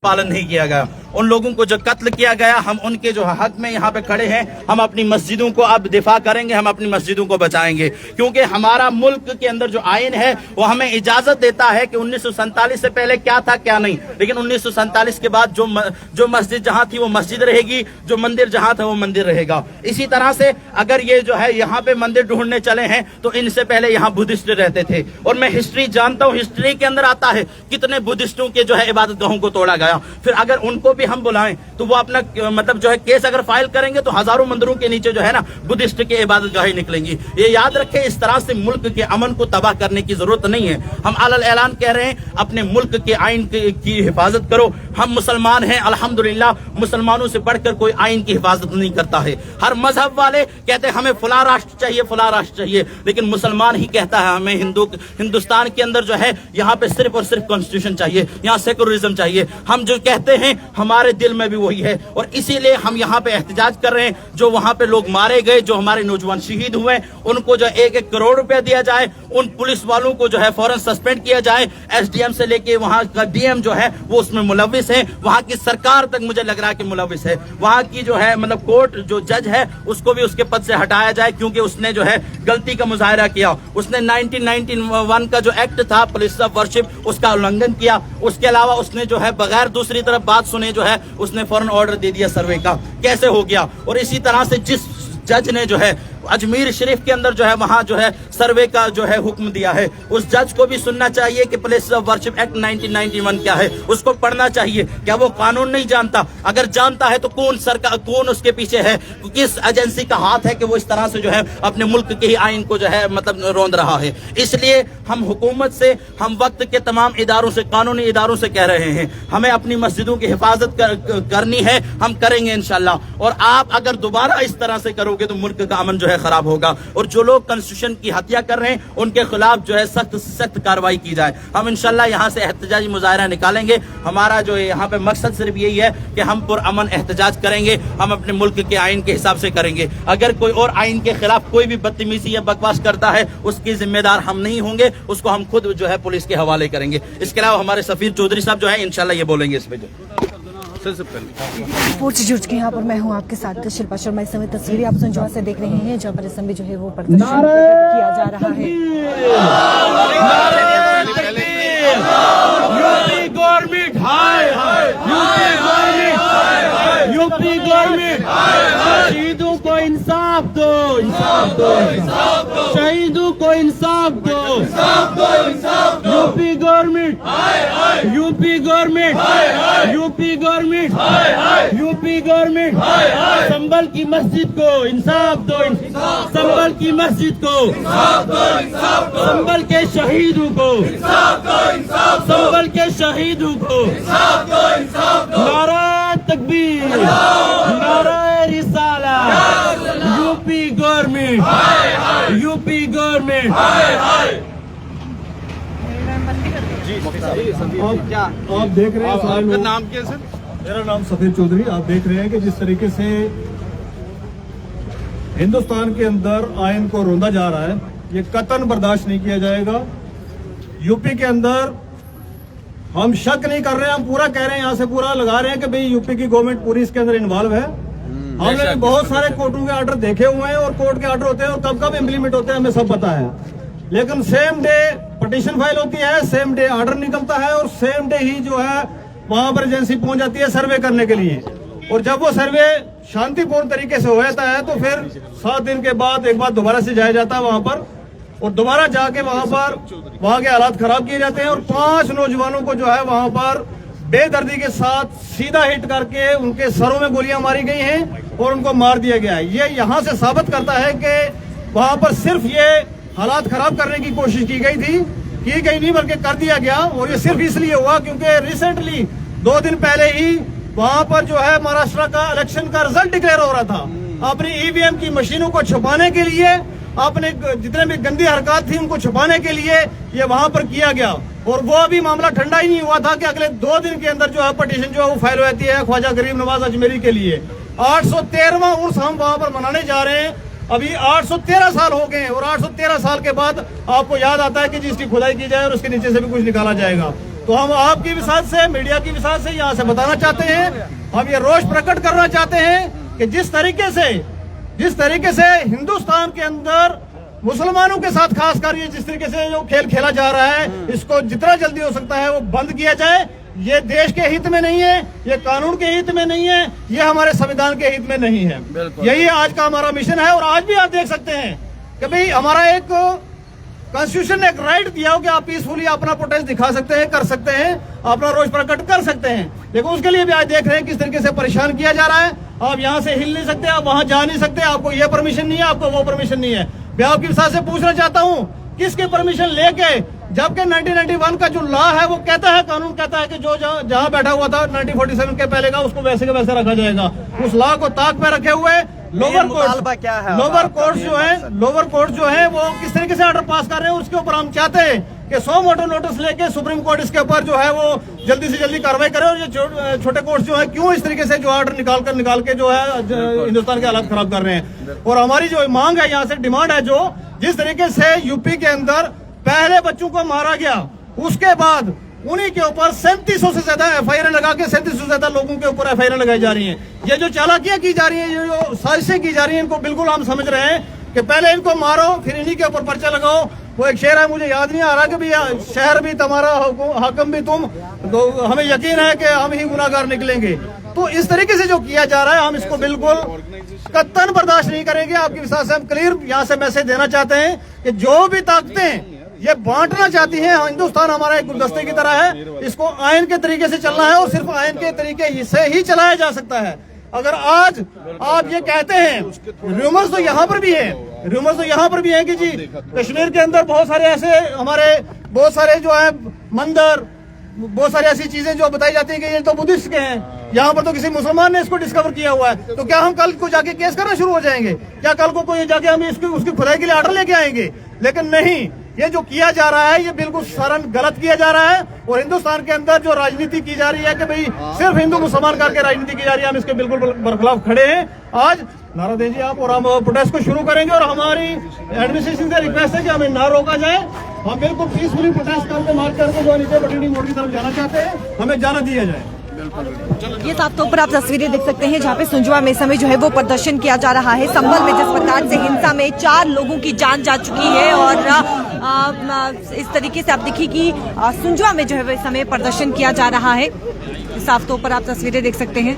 पालन नहीं किया गया। उन लोगों को जो कत्ल किया गया, हम उनके जो हक में यहाँ पे खड़े हैं। हम अपनी मस्जिदों को अब दिफा करेंगे, हम अपनी मस्जिदों को बचाएंगे, क्योंकि हमारा मुल्क के अंदर जो आइन है वो हमें इजाजत देता है कि 1947 से पहले क्या था क्या नहीं, लेकिन 1947 के बाद जो मस्जिद जहाँ थी वो मस्जिद रहेगी, जो मंदिर जहाँ था वो मंदिर रहेगा। इसी तरह से अगर ये जो है यहाँ पे मंदिर ढूंढने चले हैं तो इनसे पहले यहाँ बुद्धिस्ट रहते थे, और मैं हिस्ट्री जानता हूँ, हिस्ट्री के अंदर आता है कितने बुद्धिस्टों के जो है इबादत गाहों को तोड़ा गया। फिर अगर उनको भी हम बुलाएं तो वो अपना मतलब जो है केस अगर फाइल करेंगे तो हजारों मंदिरों के नीचे जो है ना बुद्धिस्ट के इबादत गाहें निकलेंगी। ये याद रखें, इस तरह से मुल्क के अमन को तबाह करने की जरूरत नहीं है। हम अलल ऐलान कह रहे हैं अपने मुल्क के आइन की हिफाजत करो। हम मुसलमान हैं, अल्हम्दुलिल्लाह, मुसलमानों से बढ़कर कोई आइन की हिफाजत नहीं करता है। हर मजहब वाले कहते हैं हमें फला राष्ट्र चाहिए, फला राष्ट्र चाहिए, लेकिन मुसलमान ही कहता है हमें हिंदुस्तान के अंदर जो है यहाँ पे सिर्फ और सिर्फ कॉन्स्टिट्यूशन चाहिए, यहाँ सेकुलरिज्म चाहिए। हम जो कहते हैं हमारे दिल में भी वही है, और इसीलिए हम यहाँ पे एहतजाज कर रहे हैं। जो वहां पे लोग मारे गए, जो हमारे नौजवान शहीद हुए, उनको जो 1-1 करोड़ रुपया दिया जाए, उन पुलिस वालों को जो है फौरन सस्पेंड किया जाए। एसडीएम से लेके वहां का डीएम जो है वो उसमें मुलविस है, वहां की सरकार तक मुझे लग रहा है कि मुलविस है। वहां की जो है मतलब कोर्ट जो जज है उसको भी उसके पद से हटाया जाए, क्योंकि उसने जो है गलती का मुजाहरा किया। उसने 1991 का जो एक्ट था प्लेस ऑफ वर्शिप उसका उल्लंघन किया। उसके अलावा उसने जो है बगैर दूसरी तरफ बात सुने जो है उसने फौरन ऑर्डर दे दिया सर्वे का। कैसे हो गया? और इसी तरह से जिस जज ने जो है अजमेर शरीफ के अंदर जो है वहां जो है सर्वे का जो है हुक्म दिया है, उस जज को भी सुनना चाहिए कि प्लेस ऑफ वर्शिप एक्ट 1991 क्या है, उसको पढ़ना चाहिए। क्या वो कानून नहीं जानता? अगर जानता है तो कौन सरकार, कौन उसके पीछे है, किस एजेंसी का हाथ है कि वो इस तरह से जो है अपने मुल्क के ही आइन को जो है मतलब रोंद रहा है। इसलिए हम हुकूमत से, हम वक्त के तमाम इदारों से, कानूनी इदारों से कह रहे हैं हमें अपनी मस्जिदों की हिफाजत करनी है, हम करेंगे इंशाल्लाह। और आप अगर दोबारा इस तरह से करोगे तो मुल्क का अमन जो है खराब होगा, और जो लोग कॉन्स्टिट्यूशन की हत्या कर रहे हैं उनके खिलाफ जो है सख्त से सख्त कार्रवाई की जाए। हम इंशाल्लाह यहाँ से एहतजाजी मुजाहरा निकालेंगे। हमारा जो यहाँ पे मकसद सिर्फ यही है कि हम पुरअमन एहतजाज करेंगे, हम अपने मुल्क के आइन के हिसाब से करेंगे। अगर कोई और आइन के खिलाफ कोई भी बदतमीजी या बकवास करता है उसकी जिम्मेदार हम नहीं होंगे, उसको हम खुद जो है पुलिस के हवाले करेंगे। इसके अलावा हमारे सफीर चौधरी साहब जो है इंशाल्लाह ये बोलेंगे इस पे। रिपोर्ट से जुड़ के यहाँ पर मैं हूँ आपके साथ शिल्पा शर्मा। इस समय तस्वीरें आप संजौआ से देख रहे हैं जहाँ पर इस समय जो है वो प्रदर्शन किया जा रहा है। यूपी गवर्नमेंट हाय हाय, यूपी गवर्नमेंट शहीदों को इंसाफ दो, इंसाफ दो, इंसाफ दो, शहीदों को इंसाफ दो, इंसाफ दो, इंसाफ दो। UP government UP government UP government UP government Sambhal की मस्जिद को इंसाफ दो, संभल की मस्जिद को इंसाफ दो, इंसाफ दो, संभल के शहीदों को इंसाफ दो, इंसाफ दो, संभल के शहीदों को इंसाफ दो, इंसाफ दो। नारा तकबीर, नारा रिसाला, यूपी गवर्नमेंट, यूपी गवर्नमेंट। आप देख रहे हैं, आपका नाम क्या है सर? मेरा नाम सफीर चौधरी। आप देख रहे हैं कि जिस तरीके से हिंदुस्तान के अंदर आइन को रोंदा जा रहा है, ये कतन बर्दाश्त नहीं किया जाएगा। यूपी के अंदर हम शक नहीं कर रहे हैं, हम पूरा कह रहे हैं, यहाँ से पूरा लगा रहे हैं कि भाई यूपी की गवर्नमेंट पूरी इसके अंदर इन्वॉल्व है। हमने बहुत सारे कोर्टों के ऑर्डर देखे हुए हैं, और कोर्ट के ऑर्डर होते हैं और कब कब इम्प्लीमेंट होते हैं हमें सब पता है, लेकिन सेम डे पिटीशन फाइल होती है, सेम डे ऑर्डर निकलता है, और सेम डे ही जो है वहां पर एजेंसी पहुंच जाती है सर्वे करने के लिए। और जब वो सर्वे शांतिपूर्ण तरीके से हो जाता है तो फिर 7 दिन के बाद एक बार दोबारा से जाया जाता है वहां पर, और दोबारा जाके वहां पर वहां के हालात खराब किए जाते हैं। और 5 नौजवानों को जो है वहां पर बेदर्दी के साथ सीधा हिट करके उनके सरों में गोलियां मारी गई हैं और उनको मार दिया गया है। ये यहाँ से साबित करता है कि वहां पर सिर्फ ये हालात खराब करने की कोशिश की गई थी, की गई नहीं बल्कि कर दिया गया। और ये सिर्फ इसलिए हुआ क्योंकि रिसेंटली 2 दिन पहले ही वहां पर जो है महाराष्ट्र का इलेक्शन का रिजल्ट डिक्लेयर हो रहा था। अपनी ईवीएम की मशीनों को छुपाने के लिए, अपने जितने भी गंदी हरकत थी उनको छुपाने के लिए ये वहां पर किया गया। और वो अभी मामला ठंडा ही नहीं हुआ था कि अगले 2 दिन के अंदर जो है पिटीशन जो है वो फाइल हो जाती है ख्वाजा गरीब नवाज अजमेरी के लिए। 813वां उर्स हम वहां पर मनाने जा रहे हैं। अभी 813 साल हो गए हैं, और 813 साल के बाद आपको याद आता है कि जिसकी खुदाई की जाए और उसके नीचे से भी कुछ निकाला जाएगा। तो हम आपकी विसात से, मीडिया की विसात से यहाँ से बताना चाहते हैं, हम ये रोष प्रकट करना चाहते हैं कि जिस तरीके से हिंदुस्तान के अंदर मुसलमानों के साथ खासकर ये जिस तरीके से जो खेल खेला जा रहा है, इसको जितना जल्दी हो सकता है वो बंद किया जाए। ये देश के हित में नहीं है, ये कानून के हित में नहीं है, ये हमारे संविधान के हित में नहीं है। यही आज का हमारा मिशन है। और आज भी आप देख सकते हैं कि भाई हमारा एक कॉन्स्टिट्यूशन ने एक राइट दिया हो कि आप पीसफुली अपना प्रोटेस्ट दिखा सकते हैं, कर सकते हैं, अपना रोष प्रकट कर सकते हैं। लेकिन उसके लिए भी आज देख रहे हैं किस तरीके से परेशान किया जा रहा है। आप यहाँ से हिल नहीं सकते, आप वहां जा नहीं सकते, आपको ये परमिशन नहीं है, आपको वो परमिशन नहीं है। मैं आपकी विसात से पूछना चाहता हूँ, किसके परमिशन लेके, जबकि 1991 का जो लॉ है वो कहता है, कानून कहता है कि जो जहाँ बैठा हुआ था 1947 के पहले का, उसको वैसे के वैसे रखा जाएगा। उस लॉ को ताक पे रखे हुए लोअर कोर्ट जो है वो किस तरीके से ऑर्डर पास कर रहे हैं, उसके ऊपर हम चाहते हैं कि 100 मोटो नोटिस लेके सुप्रीम कोर्ट इसके ऊपर जो है वो जल्दी से जल्दी कार्रवाई करे। और ये छोटे कोर्ट जो है क्यों इस तरीके से जो ऑर्डर निकाल के जो है हिंदुस्तान के हालात खराब कर रहे हैं। और हमारी जो मांग है, यहाँ से डिमांड है, जो जिस तरीके से यूपी के अंदर पहले बच्चों को मारा गया, उसके बाद उन्हीं के ऊपर 3700 से ज्यादा एफआईआर लगा के 3700 से ज्यादा लोगों के ऊपर एफआईआर लगाई जा रही हैं। ये जो चालाकियां की जा रही है, ये जो साजिशें की जा रही है, इनको बिल्कुल हम समझ रहे हैं कि पहले इनको मारो, फिर इन्हीं के ऊपर पर्चा लगाओ। वो एक शेर है, मुझे याद नहीं आ रहा कि भैया शहर भी तुम्हारा, हाकम भी तुम, तो हमें यकीन है कि हम ही गुनाहगार निकलेंगे। तो इस तरीके से जो किया जा रहा है, हम इसको बिल्कुल कतई बर्दाश्त नहीं करेंगे। आपकी विसात से हम क्लियर यहाँ से मैसेज देना चाहते हैं कि जो भी ताकतें ये बांटना चाहती हैं, हिंदुस्तान हमारा एक गुलदस्ते की तरह है, इसको आयन के तरीके से चलना है और सिर्फ आयन के तरीके से ही चलाया जा सकता है। अगर आज आप ये कहते हैं, रूमर्स तो यहाँ पर भी है कि जी कश्मीर के अंदर बहुत सारे ऐसे हमारे बहुत सारे जो है मंदिर, बहुत सारी ऐसी चीजें जो बताई जाती है कि ये तो बुद्धिस्ट के हैं, यहाँ पर तो किसी मुसलमान ने इसको डिस्कवर किया हुआ है। तो क्या हम कल को जाके केस करना शुरू हो जाएंगे? क्या कल को कोई जाके हम उसकी खुदाई के लिए ऑर्डर लेके आएंगे? लेकिन नहीं, ये जो किया जा रहा है ये बिल्कुल सरन गलत किया जा रहा है। और हिंदुस्तान के अंदर जो राजनीति की जा रही है कि भाई सिर्फ हिंदू मुसलमान करके राजनीति की जा रही है, हम इसके बिल्कुल बरखिलाफ खड़े हैं। आज नारा दीजिए आप, और हम प्रोटेस्ट को शुरू करेंगे। और हमारी एडमिनिस्ट्रेशन से रिक्वेस्ट है कि हमें ना रोका जाए, हम बिल्कुल पीसफुली प्रोटेस्ट करके मार्च करके जो नीचे बटिंडी मोड़ की तरफ जाना चाहते हैं, हमें जाना दिया जाए। ये साफ तौर पर आप तस्वीरें देख सकते हैं जहाँ पे सुंजवा में समय जो है वो प्रदर्शन किया जा रहा है। संभल में जिस प्रकार से हिंसा में 4 लोगों की जान जा चुकी है, और इस तरीके से आप देखिए कि सुंजवा में जो है वो इस समय प्रदर्शन किया जा रहा है। साफ तौर पर आप तस्वीरें देख सकते हैं।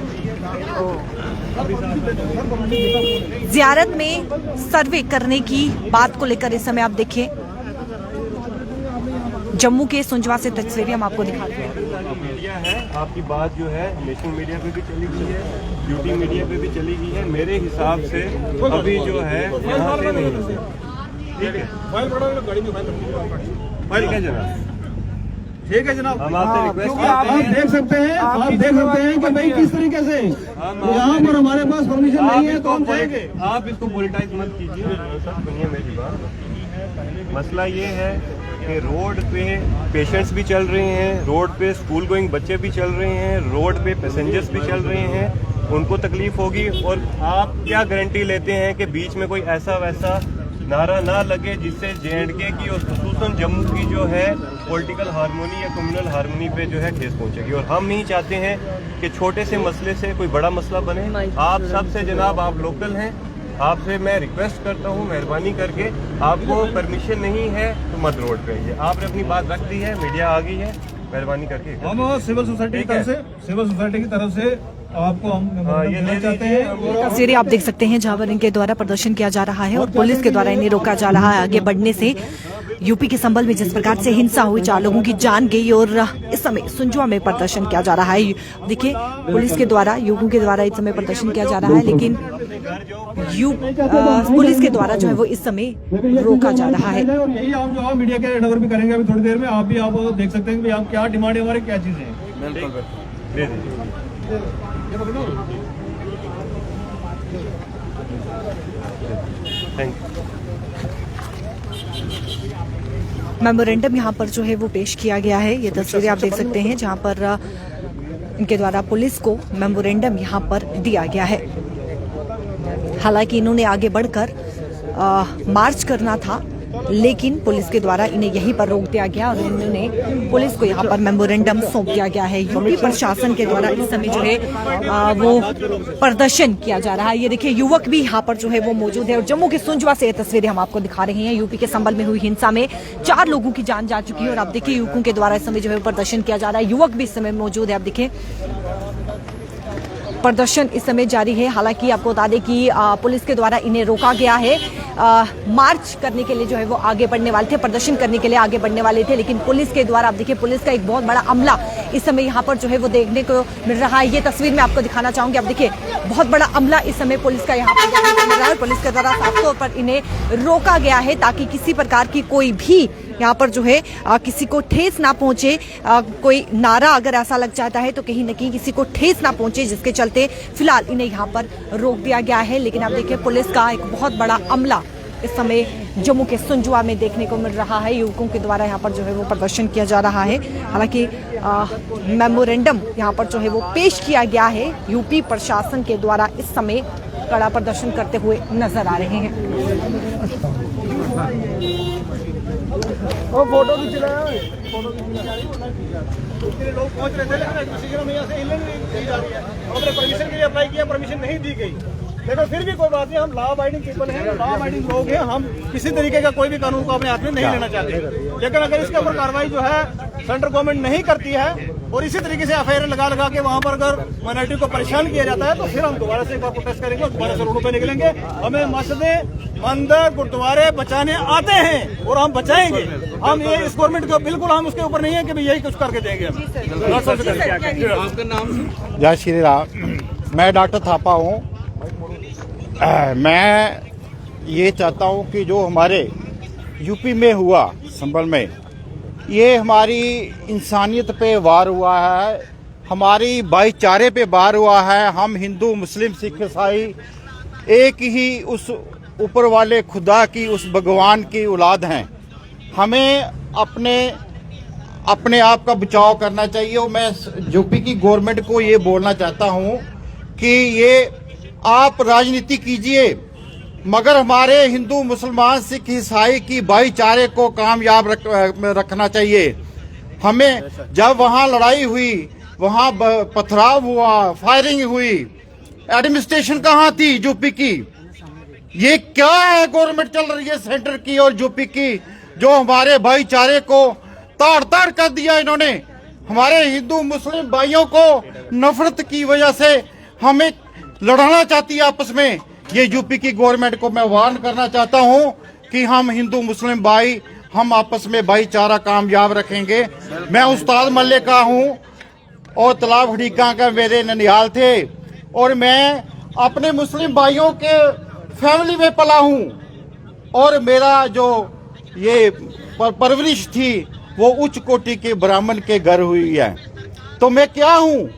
जियारत में सर्वे करने की बात को लेकर इस समय आप देखिए जम्मू के सुंजवा से तस्वीरें हम आपको दिखाते हैं। मीडिया है, आपकी बात जो है नेशनल मीडिया पे भी चली गई है, यूटी मीडिया पे भी चली गई है। मेरे हिसाब से अभी जो है यहाँ से नहीं, ठीक है, ठीक है जनाब, हम आपसे रिक्वेस्ट आप देख सकते हैं कि भाई किस तरीके से यहाँ पर हमारे पास परमिशन नहीं है, तो हम जाएंगे। आप इसको पॉलिटाइज मत कीजिए। सब सुनिए मेरी बात, मसला ये है कि रोड पे पेशेंट्स भी चल रहे हैं, रोड पे स्कूल गोइंग बच्चे भी चल रहे हैं, रोड पे पैसेंजर्स भी चल रहे हैं, उनको तकलीफ होगी। और आप क्या गारंटी लेते हैं कि बीच में कोई ऐसा वैसा नारा ना लगे जिससे J&K की और खुसूसन जम्मू की जो है पॉलिटिकल हार्मोनी या कम्युनल हार्मोनी पे जो है ठेस पहुंचेगी। और हम नहीं चाहते हैं कि छोटे से मसले से कोई बड़ा मसला बने। आप सबसे जनाब, आप लोकल हैं, आपसे मैं रिक्वेस्ट करता हूं मेहरबानी करके, आपको परमिशन नहीं है तो मत रोड पे आइए। आपने अपनी बात रख दी है, मीडिया आ गई है, मेहरबानी करके। हम सिविल सोसाइटी की तरफ से आपको हम देना चाहते हैं। तस्वीरें आप देख सकते हैं जहां पर इनके द्वारा प्रदर्शन किया जा रहा है और पुलिस के द्वारा इन्हें रोका जा रहा है आगे बढ़ने से। यूपी के संभल में जिस प्रकार से हिंसा हुई, 4 लोगों की जान गई, और इस समय सुंजवा में प्रदर्शन किया जा रहा है। देखिए पुलिस के द्वारा, युवकों के द्वारा इस समय प्रदर्शन किया जा रहा है, लेकिन पुलिस के द्वारा जो है वो इस समय रोका जा रहा है। और यही हम जो मीडिया के हैंडओवर भी करेंगे अभी थोड़ी देर में। आप देख सकते हैं कि आप क्या डिमांड है, हमारे क्या चीजें हैं। मेमोरेंडम यहाँ पर जो है वो पेश किया गया है। ये तस्वीरें आप देख सकते हैं जहाँ पर इनके द्वारा पुलिस को मेमोरेंडम यहाँ पर दिया गया है। हालांकि इन्होंने आगे बढ़कर मार्च करना था, लेकिन पुलिस के द्वारा इन्हें यहीं पर रोक दिया गया और इन्होंने पुलिस को यहाँ पर मेमोरेंडम सौंप दिया गया है। यूपी प्रशासन के द्वारा इस समय जो है वो प्रदर्शन किया जा रहा है। ये देखिए युवक भी यहाँ पर जो है वो मौजूद है और जम्मू के सुंजवा से ये तस्वीरें हम आपको दिखा रहे हैं। यूपी के संबल में हुई हिंसा में 4 लोगों की जान जा चुकी है और अब देखिए युवकों के द्वारा इस समय जो है प्रदर्शन किया जा रहा है। युवक भी इस समय मौजूद है। अब देखिए प्रदर्शन इस समय जारी है। हालांकि आपको बता दें कि पुलिस के द्वारा इन्हें रोका गया है। मार्च करने के लिए जो है वो आगे बढ़ने वाले थे, प्रदर्शन करने के लिए आगे बढ़ने वाले थे, लेकिन पुलिस के द्वारा अब देखिए पुलिस का एक बहुत बड़ा अमला इस समय यहाँ पर जो है वो देखने को मिल रहा है। ये तस्वीर मैं आपको दिखाना चाहूंगी। अब देखिए बहुत बड़ा अमला इस समय पुलिस का यहाँ पर देखने को मिल रहा है। पुलिस के द्वारा साफ तौर पर इन्हें रोका गया है ताकि किसी प्रकार की कोई भी यहाँ पर जो है किसी को ठेस ना पहुंचे। कोई नारा अगर ऐसा लग जाता है तो कहीं न कहीं किसी को ठेस ना पहुंचे, जिसके चलते फिलहाल इन्हें यहाँ पर रोक दिया गया है। लेकिन अब देखिए पुलिस का एक बहुत बड़ा अमला इस समय जम्मू के सुंजवा में देखने को मिल रहा है। युवकों के द्वारा यहाँ पर जो है वो प्रदर्शन किया जा रहा है। हालांकि मेमोरेंडम यहाँ पर जो है वो पेश किया गया है। यूपी प्रशासन के द्वारा इस समय कड़ा प्रदर्शन करते हुए नजर आ रहे हैं। फोटो भी चलाया, फोटो लोग पहुंच रहे थे लेकिन एडमिनिस्ट्रेशन में यहाँ से हिलने नहीं दी जा रही है। हमने परमिशन के लिए अप्लाई किया, परमिशन नहीं दी गई। लेकिन फिर भी कोई बात नहीं, हम लॉ अबाइडिंग पीपल हैं, लॉ अबाइडिंग लोग हैं। हम किसी तरीके का कोई भी कानून को अपने हाथ में नहीं लेना चाहते। लेकिन अगर इसके ऊपर कार्रवाई जो है सेंट्रल गवर्नमेंट नहीं करती है और इसी तरीके से एफआईआर लगा के वहाँ पर अगर माइनॉरिटी को परेशान किया जाता है तो फिर हम दोबारा से एक बार प्रोटेस्ट करेंगे और दोबारा से रोडों पे निकलेंगे। हमें मस्जिदें, मंदिर, गुरुद्वारे बचाने आते हैं और हम बचाएंगे। हम ये इस गवर्नमेंट को बिल्कुल हम उसके ऊपर नहीं है कि यही कुछ करके देंगे। आपका नाम? जय श्री राम। मैं डॉक्टर थापा हूँ। मैं ये चाहता हूँ कि जो हमारे यूपी में हुआ संभल में, ये हमारी इंसानियत पे वार हुआ है, हमारी भाईचारे पे वार हुआ है। हम हिंदू, मुस्लिम, सिख, ईसाई एक ही उस ऊपर वाले खुदा की, उस भगवान की औलाद हैं। हमें अपने आप का बचाव करना चाहिए। और मैं यूपी की गवर्नमेंट को ये बोलना चाहता हूँ कि ये आप राजनीति कीजिए, मगर हमारे हिंदू, मुसलमान, सिख, ईसाई की भाईचारे को कामयाब रखना चाहिए। हमें जब वहाँ लड़ाई हुई, वहाँ पथराव हुआ, फायरिंग हुई, एडमिनिस्ट्रेशन कहाँ थी यूपी की? ये क्या है गवर्नमेंट चल रही है सेंटर की और यूपी की, जो हमारे भाईचारे को ताड़ ताड़ कर दिया इन्होंने। हमारे हिंदू मुस्लिम भाइयों को नफरत की वजह से हमें लड़ाना चाहती है आपस में। ये यूपी की गवर्नमेंट को मैं वार्न करना चाहता हूं कि हम हिंदू मुस्लिम भाई, हम आपस में भाईचारा कामयाब रखेंगे। मैं उस्ताद मल्ले का हूं और तालाब हडीका का मेरे ननिहाल थे और मैं अपने मुस्लिम भाइयों के फैमिली में पला हूं और मेरा जो ये परवरिश थी वो उच्च कोटि के ब्राह्मण के घर हुई है। तो मैं क्या हूं?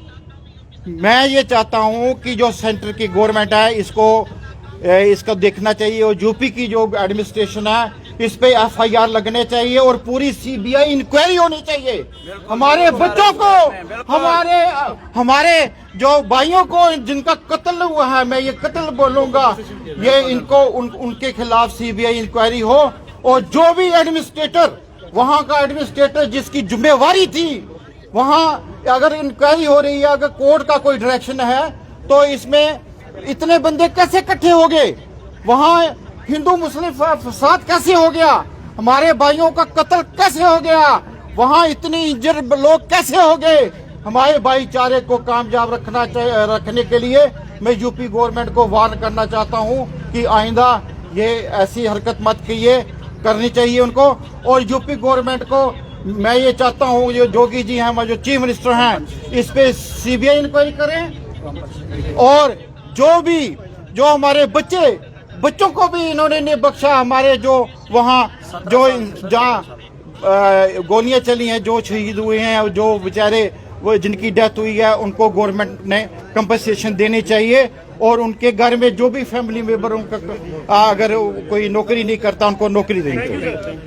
मैं ये चाहता हूं कि जो सेंटर की गवर्नमेंट है इसको देखना चाहिए और यूपी की जो एडमिनिस्ट्रेशन है इस पे एफआईआर लगने चाहिए और पूरी सीबीआई इंक्वायरी होनी चाहिए। हमारे बच्चों को, हमारे जो भाइयों को जिनका कत्ल हुआ है, मैं ये कत्ल बोलूंगा, ये इनको उनके खिलाफ सीबीआई इंक्वायरी हो और जो भी एडमिनिस्ट्रेटर, वहां का एडमिनिस्ट्रेटर जिसकी जिम्मेवारी थी, वहां अगर इंक्वायरी हो रही है, अगर कोर्ट का कोई डायरेक्शन है तो इसमें इतने बंदे कैसे इकट्ठे हो गए? वहां हिंदू मुस्लिम फसाद कैसे हो गया? हमारे भाइयों का कत्ल कैसे हो गया? वहां इतने इंजर्ड लोग कैसे हो गए? हमारे भाईचारे को कामयाब रखने के लिए मैं यूपी गवर्नमेंट को वार्न करना चाहता हूं कि आइंदा ये ऐसी हरकत मत करनी चाहिए उनको। और यूपी गवर्नमेंट को मैं ये चाहता हूँ, जो जोगी जी हैं, जो चीफ मिनिस्टर हैं, इस पे सीबीआई इंक्वायरी करें और जो हमारे बच्चों को भी इन्होंने नहीं बख्शा। हमारे जो वहाँ जहाँ गोलियां चली हैं, जो शहीद हुए हैं, जो बेचारे वो जिनकी डेथ हुई है, उनको गवर्नमेंट ने कंपनसेशन देनी चाहिए और उनके घर में जो भी फैमिली मेंबर उनका अगर कोई नौकरी नहीं करता उनको नौकरी देनी चाहिए।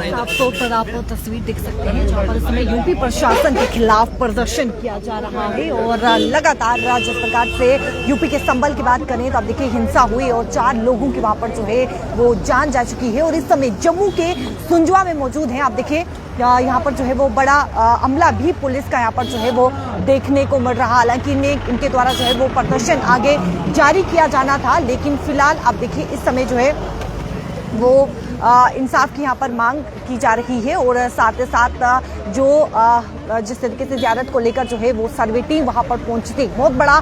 साफ तौर पर आप तस्वीर देख सकते हैं जहाँ पर इस समय यूपी प्रशासन के खिलाफ प्रदर्शन किया जा रहा है और लगातार राज्य सरकार से यूपी के संबल की बात करें तो आप देखिए हिंसा हुई और 4 लोगों की वहां पर जो है वो जान जा चुकी है। और इस समय जम्मू के सुंजवा में मौजूद हैं, आप देखिए यहाँ पर जो है वो बड़ा अमला भी पुलिस का यहाँ पर जो है वो देखने को मिल रहा। हालांकि इनके द्वारा जो है वो प्रदर्शन आगे जारी किया जाना था, लेकिन फिलहाल आप देखिए इस समय जो है वो इंसाफ की यहाँ पर मांग की जा रही है। और साथ ही साथ जो जिस तरीके से ज़ियारत को लेकर जो है वो सर्वे टीम वहाँ पर पहुंची थी, बहुत बड़ा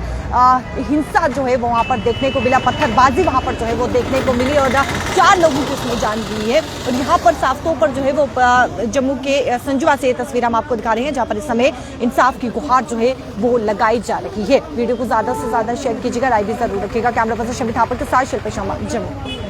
हिंसा जो है वो वहाँ पर देखने को मिला, पत्थरबाजी वहाँ पर जो है वो देखने को मिली और 4 लोगों की उसमें जान गई है। और यहाँ पर साफ तौर पर जो है वो जम्मू के संजुआ से ये तस्वीर हम आपको दिखा रहे हैं जहाँ पर इस समय इंसाफ की गुहार जो है वो लगाई जा रही है। वीडियो को ज़्यादा से ज़्यादा शेयर कीजिएगा, राय भी जरूर रखिएगा। कैमरा पर्सन शमी थापर के साथ शिल्पा शर्मा, जम्मू।